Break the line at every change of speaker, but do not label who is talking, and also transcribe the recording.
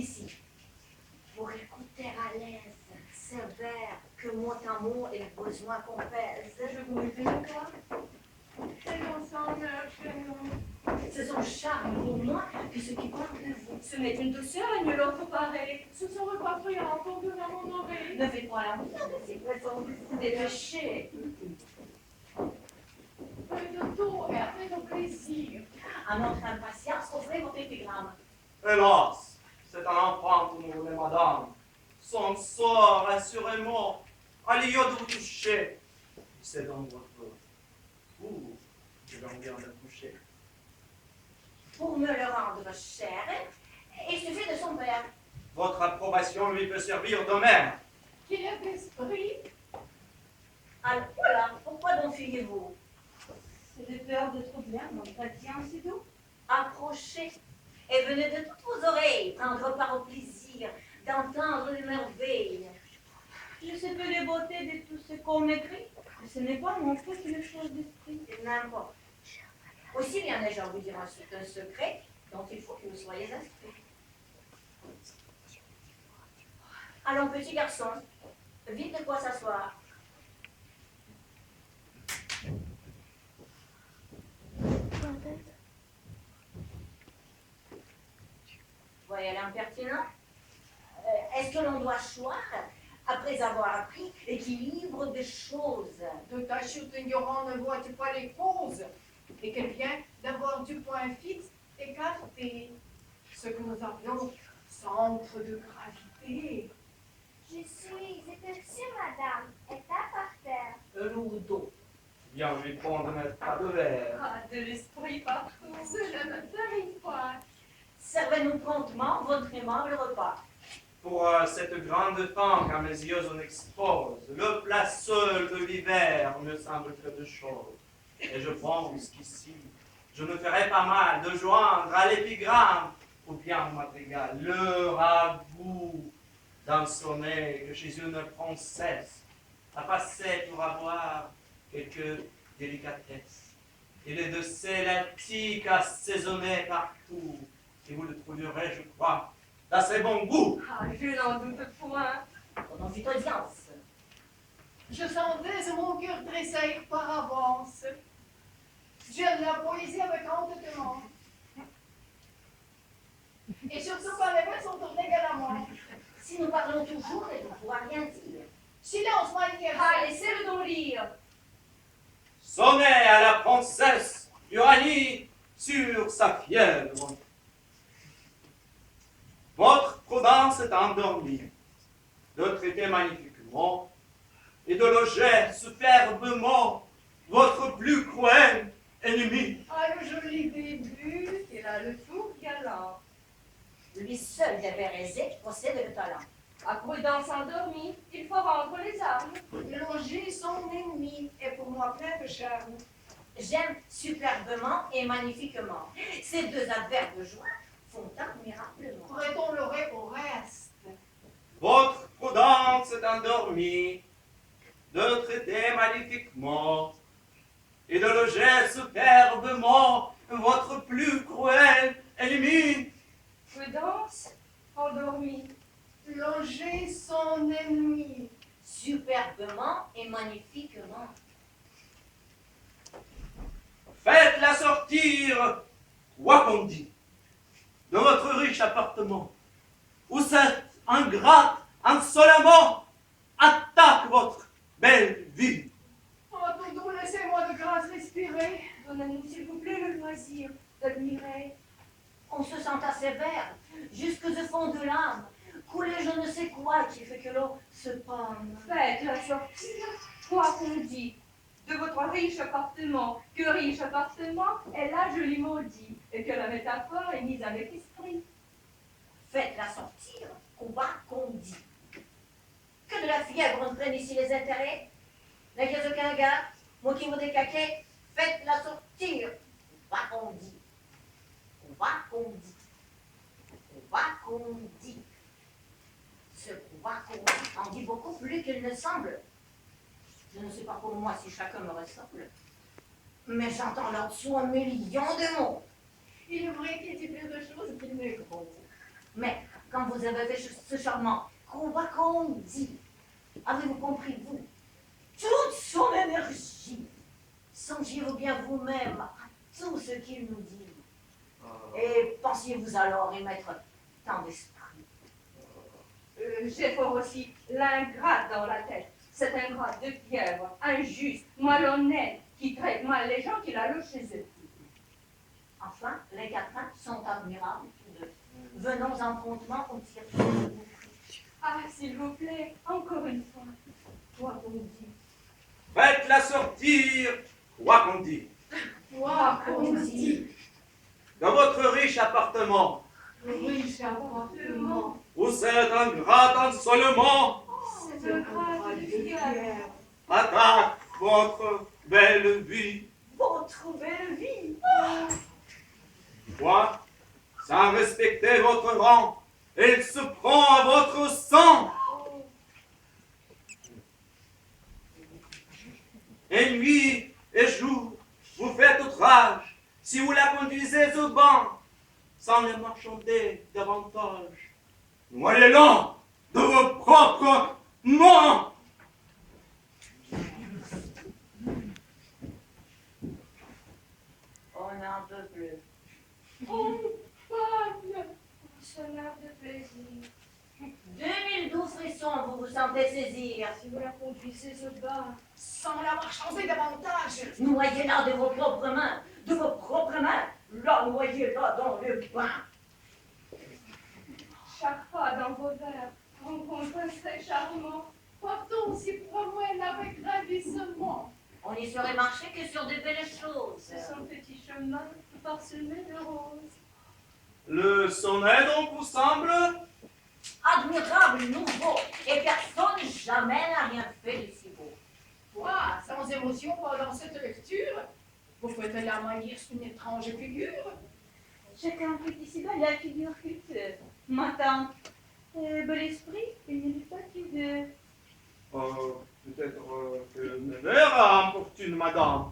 d'ici, pour écouter à l'aise, sévère, que mon amour et le besoin qu'on pèse.
Je vous le dis quoi? C'est dans son heure chez nous.
C'est son charme pour moi, puis ce qui compte de vous.
Ce n'est une douceur à nul autre pareil. Ce sont repas friands pour de mon oreille.
Ne faites pas l'amour de ces poissons, des péchés.
Peu de tout et avec nos plaisirs.
À notre impatience, offrez votre épigramme.
Hélas, c'est un enfant que nous voulons, madame. Son sort, assurément, à lieu de vous toucher. C'est dans votre cour que l'on vient d'accoucher.
Pour me le rendre cher, il suffit de son père.
Votre approbation lui peut servir de mère.
Qu'il ait d'esprit.
Alors voilà, pourquoi donc fuyez-vous?
C'est de peur de troubler mon chrétien si doux.
Approchez et venez de toutes vos oreilles prendre part au plaisir d'entendre les merveilles.
Je sais peu les beautés de tout ce qu'on m'écrit, mais ce n'est pas mon fait une chose d'esprit.
N'importe. Aussi bien les gens vous diront un secret dont il faut que vous soyez instruits. Allons, petit garçon, vite de quoi s'asseoir. Voyez l'impertinent. Est-ce que l'on doit choir après avoir appris l'équilibre des choses?
De ta chute ignorant ne vois-tu pas les causes? Et qu'elle vient d'avoir du point fixe écarté. Ce que nous appelons centre de gravité.
Je suis éperçue, madame. Est par terre.
Lourdeau.
Bien lui prendre mettre pas de verre.
Ah, de l'esprit partout. Cela ne t'arrive pas.
Servez-nous promptement votre aimable repas.
Pour cette grande femme qu'à mes yeux on expose, le plat seul de l'hiver me semble peu de choses. Et je pense qu'ici, je ne ferai pas mal de joindre à l'épigramme ou bien au madrigal le ragoût d'un sonnet que chez une princesse a passé pour avoir quelques délicatesses. Il est de ces latiques assaisonnés partout, et vous le trouverez, je crois, d'assez bon goût.
Ah, je n'en doute point.
On en fit audience.
Je sentais mon cœur tressaillir par avance. J'aime la poésie avec entêtement. Et surtout quand les mains sont tournées galamment.
Si nous parlons toujours, il ne pourra rien dire.
Silence, manière.
Ah, laissez-le donc lire.
Sonnez à la princesse Uranie sur sa fièvre. Votre prudence est endormie, de traiter magnifiquement et de loger superbement votre plus cruel ennemi.
Ah, le joli début, il a le tour galant.
Lui seul des vers aisés possède le talent.
À prudence endormie, il faut rendre les armes.
Loger son ennemi est pour moi plein de charme.
J'aime superbement et magnifiquement. Ces deux adverbes joints font admirablement.
Prêtons l'oreille au reste.
Votre prudence est endormie, de traiter magnifiquement et de loger superbement votre plus cruel ennemi.
Prudence endormie.
Loger son ennemi.
Superbement et magnifiquement.
Faites-la sortir, quoi qu'on dit, de votre riche appartement, où cette ingrate insolemment attaque votre belle vie.
Oh, Doudou, laissez-moi de grâce respirer.
Donnez-nous s'il vous plaît le loisir d'admirer.
On se sent assez sévère, jusque au fond de l'âme, couler je ne sais quoi qui fait que l'eau se pâme.
Faites-la sortir, quoi qu'on dit, de votre riche appartement, que riche appartement est là joli maudit, et que la métaphore est mise avec esprit.
Faites-la sortir, qu'on dit. Que de la fièvre on prenne ici les intérêts. N'ayez aucun gars, moi qui vous décaquez, faites-la sortir, qu'on dit. Qu'on dit. Qu'on dit. Ce qu'on dit en dit beaucoup plus qu'il ne semble. Je ne sais pas pour moi si chacun me ressemble, mais j'entends là-dessous un million de mots.
Il est vrai qu'il dit plus de choses qu'il ne compte.
Mais quand vous avez fait ce charmant Kubakondi. Avez-vous compris, vous? Toute son énergie. Songiez-vous bien vous-même à tout ce qu'il nous dit. Et pensiez-vous alors y mettre tant d'esprit?
J'ai fort aussi l'ingrat dans la tête. Cet ingrat de fièvre, injuste, malhonnête, qui traite mal les gens qui la logent chez eux.
Enfin, les quatrains sont admirables tous deux. Venons en promptement au tir.
Ah, s'il vous plaît, encore une fois, quoi qu'on dit.
Faites-la sortir, quoi qu'on dit.
Quoi qu'on dit.
Dans votre riche appartement,
Riche appartement.
où c'est un grand ensolement,
C'est un ingrat de fièvre.
attaque votre belle vie.
Votre belle vie.
Quoi, sans respecter votre rang, elle se prend à votre sang. Et nuit et jour, vous faites outrage si vous la conduisez au banc, sans le marchander davantage. Noyez-la de vos propres mains.
On n'en peut plus.
Oh, femme, sonore de plaisir.
2000 doux frissons vous vous sentez saisir.
Si vous la conduisez au bas,
Sans la marchander davantage.
Noyez-la de vos propres mains. De vos propres mains. La noyez-la dans le bain.
chaque fois dans vos verres, rencontre un très charmant.
Partons s'y promène avec ravissement.
On n'y serait marché que sur de belles choses.
C'est son petit chemin parsemé de roses.
Le sonnet donc vous semble
Admirable, nouveau, et personne jamais n'a rien fait de si beau.
Quoi, sans émotion pendant cette lecture? Vous faites la manière sous une étrange figure.
Chacun fait ici-bas la figure culture. Ma tante, bel esprit, il n'est pas que de...
peut-être que mes vers importune, madame.